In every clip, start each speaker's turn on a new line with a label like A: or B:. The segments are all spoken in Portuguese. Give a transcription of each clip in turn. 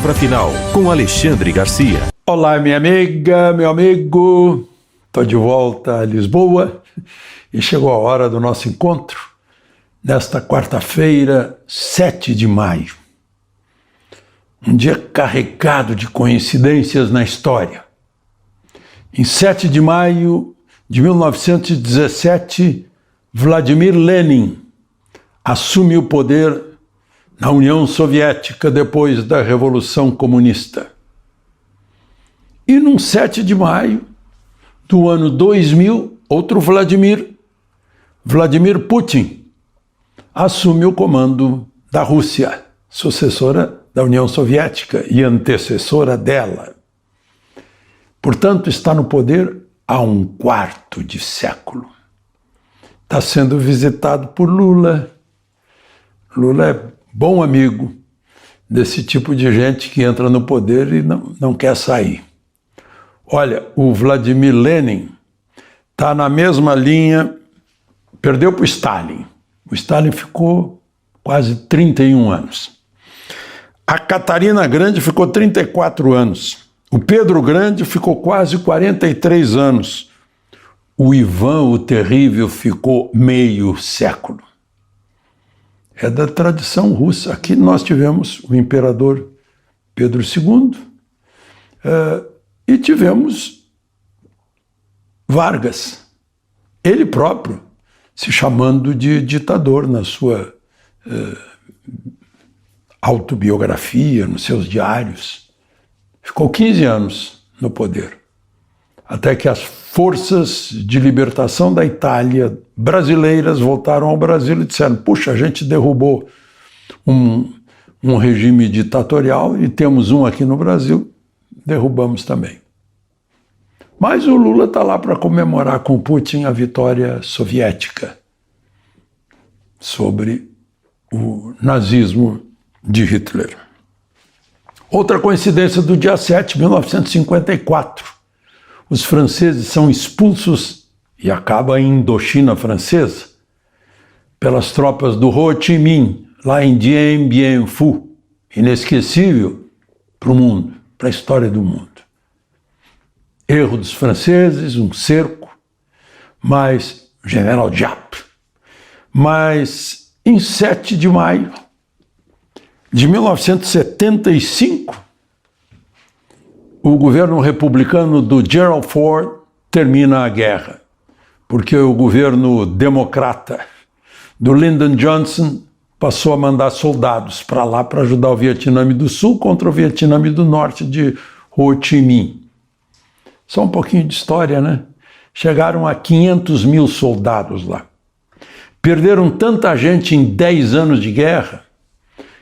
A: Palavra Final, com Alexandre Garcia.
B: Olá, minha amiga, meu amigo. Estou de volta a Lisboa e chegou a hora do nosso encontro nesta quarta-feira, 7 de maio. Um dia carregado de coincidências na história. Em 7 de maio de 1917, Vladimir Lenin assume o poder na União Soviética depois da Revolução Comunista. E num 7 de maio do ano 2000, outro Vladimir Putin, assume o comando da Rússia, sucessora da União Soviética e antecessora dela. Portanto, está no poder há um quarto de século. Está sendo visitado por Lula. Lula é bom amigo desse tipo de gente que entra no poder e não quer sair. Olha, o Vladimir Lenin está na mesma linha, perdeu para o Stalin. O Stalin ficou quase 31 anos. A Catarina Grande ficou 34 anos. O Pedro Grande ficou quase 43 anos. O Ivan o Terrível ficou meio século. É da tradição russa. Aqui nós tivemos o imperador Pedro II e tivemos Vargas, ele próprio se chamando de ditador na sua autobiografia, nos seus diários. Ficou 15 anos no poder, até que as forças de libertação da Itália brasileiras voltaram ao Brasil e disseram: puxa, a gente derrubou um regime ditatorial e temos um aqui no Brasil, derrubamos também. Mas o Lula está lá para comemorar com Putin a vitória soviética sobre o nazismo de Hitler. Outra coincidência do dia 7 de 1954. Os franceses são expulsos e acaba a Indochina francesa pelas tropas do Ho Chi Minh, lá em Dien Bien Phu, inesquecível para o mundo, para a história do mundo. Erro dos franceses, um cerco, mas General Giap. Mas em 7 de maio de 1975, o governo republicano do Gerald Ford termina a guerra, porque o governo democrata do Lyndon Johnson passou a mandar soldados para lá para ajudar o Vietnã do Sul contra o Vietnã do Norte de Ho Chi Minh. Só um pouquinho de história, né? Chegaram a 500 mil soldados lá. Perderam tanta gente em 10 anos de guerra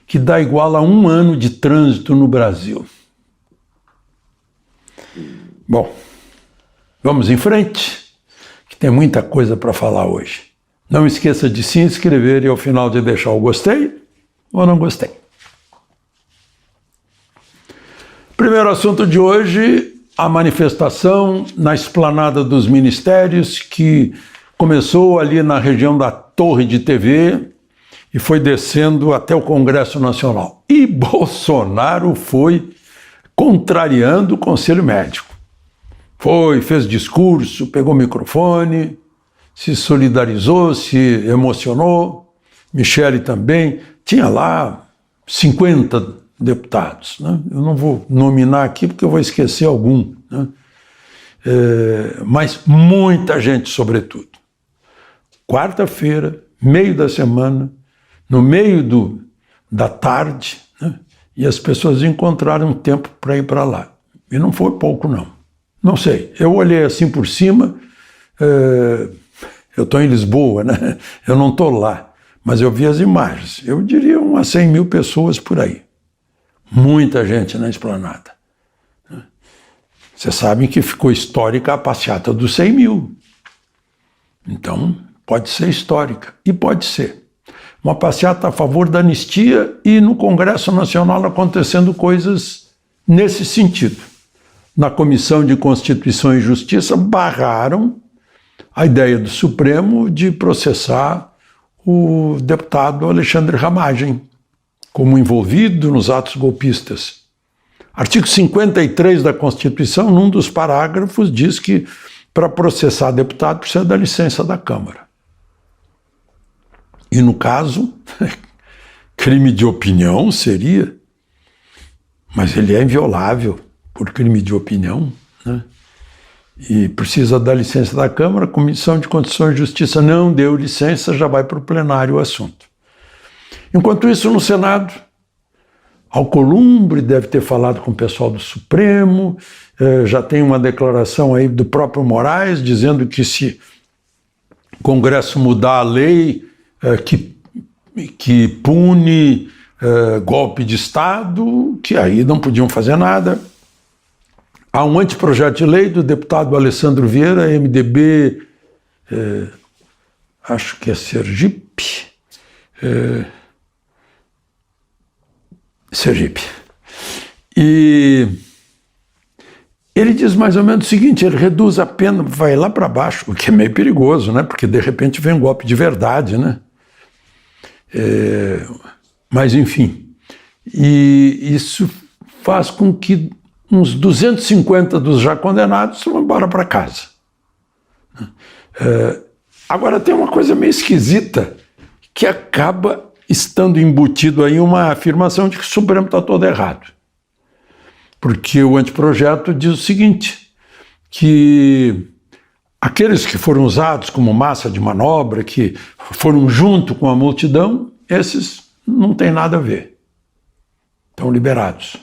B: que dá igual a 1 ano de trânsito no Brasil. Bom, vamos em frente, que tem muita coisa para falar hoje. Não esqueça de se inscrever e ao final de deixar o gostei ou não gostei. Primeiro assunto de hoje, a manifestação na Esplanada dos Ministérios, que começou ali na região da Torre de TV e foi descendo até o Congresso Nacional. E Bolsonaro foi contrariando o Conselho Médico. Fez discurso, pegou o microfone, se solidarizou, se emocionou. Michele também. Tinha lá 50 deputados, né? Eu não vou nominar aqui porque eu vou esquecer algum, né? Mas muita gente, sobretudo. Quarta-feira, meio da semana, no meio da tarde, né? E as pessoas encontraram um tempo para ir para lá. E não foi pouco, não. Não sei, eu olhei assim por cima, eu estou em Lisboa, né? Eu não estou lá, mas eu vi as imagens. Eu diria umas 100 mil pessoas por aí. Muita gente na esplanada. Vocês sabem que ficou histórica a passeata dos 100 mil. Então, pode ser histórica, e pode ser. Uma passeata a favor da anistia e no Congresso Nacional acontecendo coisas nesse sentido. Na Comissão de Constituição e Justiça barraram a ideia do Supremo de processar o deputado Alexandre Ramagem como envolvido nos atos golpistas. Artigo 53 da Constituição, num dos parágrafos, diz que para processar deputado precisa da licença da Câmara. E no caso, crime de opinião seria, mas ele é inviolável por crime de opinião, né? E precisa da licença da Câmara. A Comissão de Constituição e Justiça não deu licença, já vai para o plenário o assunto. Enquanto isso, no Senado, Alcolumbre deve ter falado com o pessoal do Supremo, já tem uma declaração aí do próprio Moraes dizendo que se o Congresso mudar a lei que pune golpe de Estado, que aí não podiam fazer nada. Há um anteprojeto de lei do deputado Alessandro Vieira, MDB, acho que é Sergipe, e ele diz mais ou menos o seguinte: ele reduz a pena, vai lá para baixo, o que é meio perigoso, né? Porque de repente vem um golpe de verdade, né? Mas enfim, e isso faz com que uns 250 dos já condenados vão embora para casa. Agora tem uma coisa meio esquisita que acaba estando embutido aí uma afirmação de que o Supremo está todo errado. Porque o anteprojeto diz o seguinte, que aqueles que foram usados como massa de manobra, que foram junto com a multidão, esses não têm nada a ver. Estão liberados.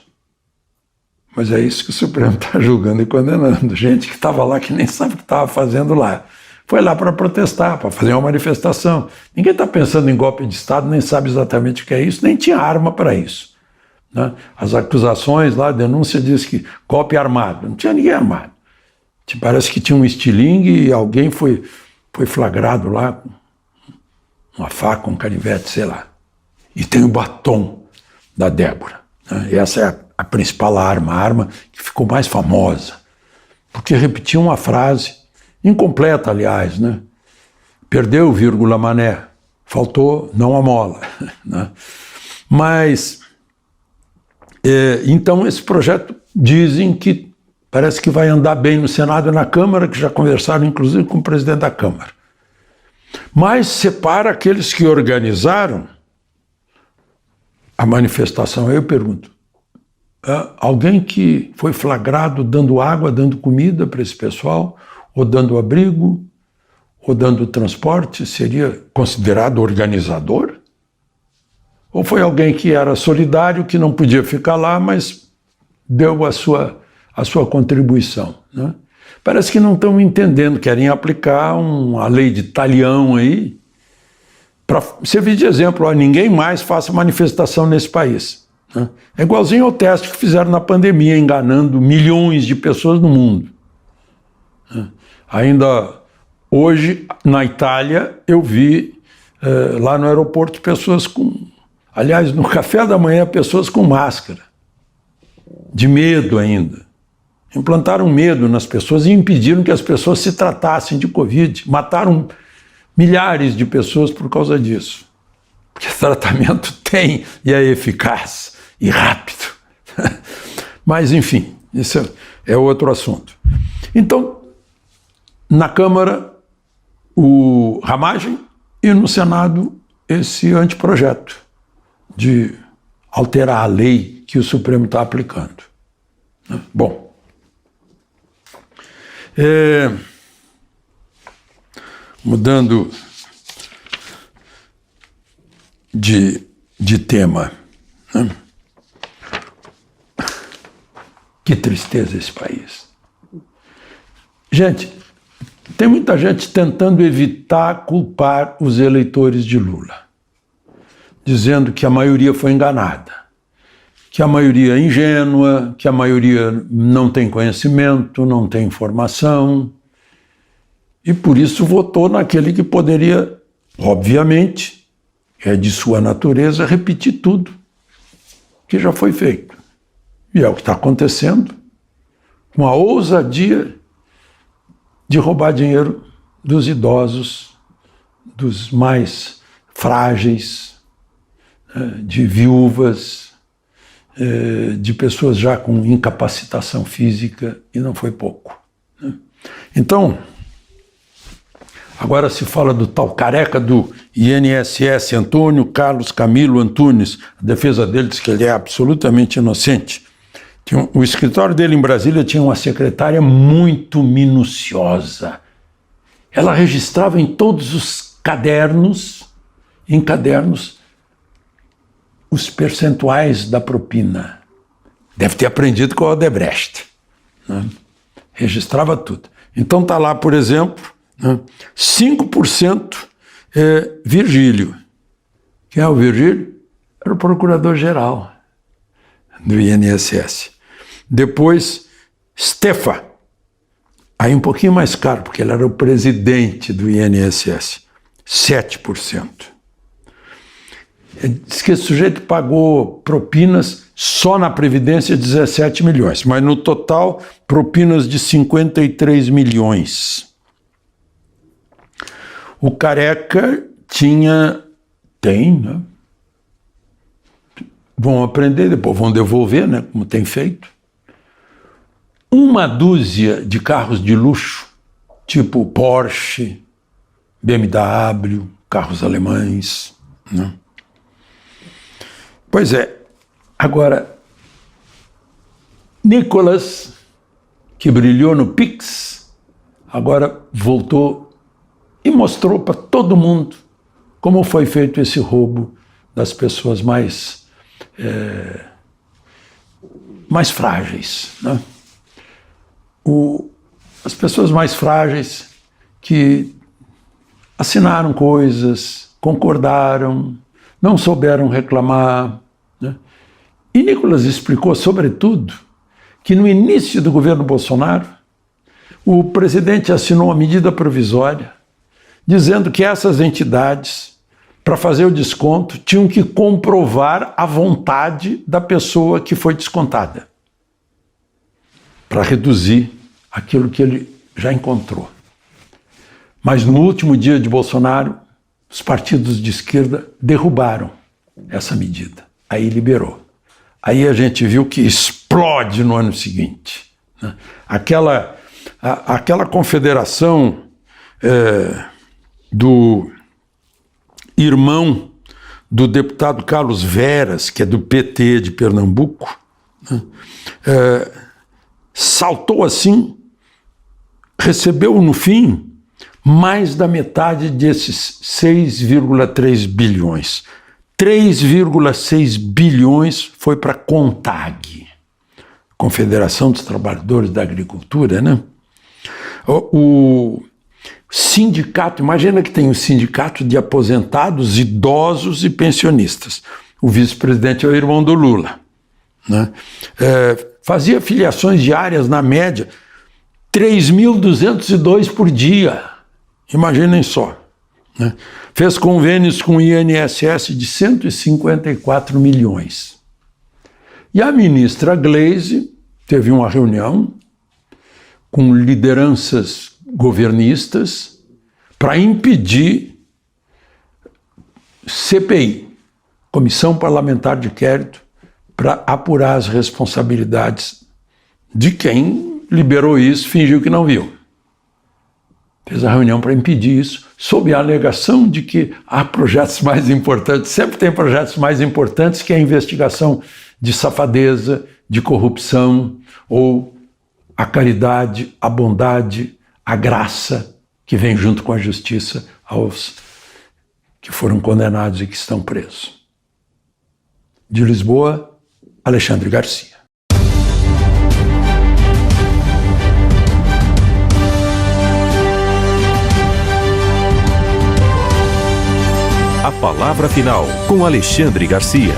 B: Mas é isso que o Supremo está julgando e condenando. Gente que estava lá, que nem sabe o que estava fazendo lá. Foi lá para protestar, para fazer uma manifestação. Ninguém está pensando em golpe de Estado, nem sabe exatamente o que é isso, nem tinha arma para isso, né? As acusações lá, a denúncia diz que golpe armado. Não tinha ninguém armado. Parece que tinha um estilingue e alguém foi flagrado lá com uma faca, um canivete, sei lá. E tem o batom da Débora, né? E essa é a principal arma, a arma que ficou mais famosa, porque repetia uma frase, incompleta, aliás, né? Perdeu, vírgula, mané. Faltou, não a mola, né? Mas, então, esse projeto dizem que parece que vai andar bem no Senado e na Câmara, que já conversaram, inclusive, com o presidente da Câmara. Mas separa aqueles que organizaram a manifestação. Aí eu pergunto, alguém que foi flagrado dando água, dando comida para esse pessoal, ou dando abrigo, ou dando transporte, seria considerado organizador? Ou foi alguém que era solidário, que não podia ficar lá, mas deu a sua contribuição, né? Parece que não estão entendendo, querem aplicar a lei de talião aí, para servir de exemplo, ninguém mais faça manifestação nesse país, né? É igualzinho ao teste que fizeram na pandemia, enganando milhões de pessoas no mundo. Ainda hoje, na Itália, eu vi lá no aeroporto pessoas aliás, no café da manhã, pessoas com máscara, de medo ainda. Implantaram medo nas pessoas e impediram que as pessoas se tratassem de Covid. Mataram milhares de pessoas por causa disso. Porque tratamento tem e é eficaz e rápido. Mas, enfim, isso é outro assunto. Então, na Câmara, o Ramagem, e no Senado, esse anteprojeto de alterar a lei que o Supremo está aplicando. Bom, mudando de tema, né? Que tristeza esse país. Gente, tem muita gente tentando evitar culpar os eleitores de Lula, dizendo que a maioria foi enganada, que a maioria é ingênua, que a maioria não tem conhecimento, não tem informação, e por isso votou naquele que poderia, obviamente, é de sua natureza, repetir tudo que já foi feito. E é o que está acontecendo, com a ousadia de roubar dinheiro dos idosos, dos mais frágeis, de viúvas, de pessoas já com incapacitação física, e não foi pouco, né? Então, agora se fala do tal careca do INSS, Antônio Carlos Camilo Antunes. A defesa dele diz que ele é absolutamente inocente. O escritório dele em Brasília tinha uma secretária muito minuciosa. Ela registrava em todos os cadernos, os percentuais da propina. Deve ter aprendido com o Odebrecht, né? Registrava tudo. Então está lá, por exemplo, 5% Virgílio. Quem é o Virgílio? Era o procurador-geral do INSS. Depois, Stefa. Aí um pouquinho mais caro, porque ele era o presidente do INSS. 7%. Diz que esse sujeito pagou propinas só na Previdência 17 milhões, mas no total, propinas de 53 milhões. O careca tem, né? Vão aprender, depois vão devolver, né? Como tem feito. Uma dúzia de carros de luxo, tipo Porsche, BMW, carros alemães, né? Pois é. Agora, Nicolas, que brilhou no Pix, agora voltou e mostrou para todo mundo como foi feito esse roubo das pessoas mais frágeis, né? As pessoas mais frágeis que assinaram coisas, concordaram, não souberam reclamar, né? E Nicolas explicou, sobretudo, que no início do governo Bolsonaro, o presidente assinou uma medida provisória dizendo que essas entidades, para fazer o desconto, tinham que comprovar a vontade da pessoa que foi descontada, para reduzir aquilo que ele já encontrou. Mas no último dia de Bolsonaro, os partidos de esquerda derrubaram essa medida. Aí liberou. Aí a gente viu que explode no ano seguinte, né? Aquela confederação do irmão do deputado Carlos Veras, que é do PT de Pernambuco, né? Saltou assim, recebeu no fim mais da metade desses 6,3 bilhões. 3,6 bilhões foi para a CONTAG, Confederação dos Trabalhadores da Agricultura, né? O sindicato, imagina que tem um sindicato de aposentados, idosos e pensionistas. O vice-presidente é o irmão do Lula, né? Fazia filiações diárias, na média, 3.202 por dia. Imaginem só, né? Fez convênios com o INSS de 154 milhões. E a ministra Gleisi teve uma reunião com lideranças governistas para impedir CPI, Comissão Parlamentar de Inquérito, para apurar as responsabilidades de quem liberou isso, fingiu que não viu. Fez a reunião para impedir isso, sob a alegação de que há projetos mais importantes, sempre tem projetos mais importantes que a investigação de safadeza, de corrupção, ou a caridade, a bondade, a graça que vem junto com a justiça aos que foram condenados e que estão presos. De Lisboa, Alexandre Garcia.
A: A palavra final com Alexandre Garcia.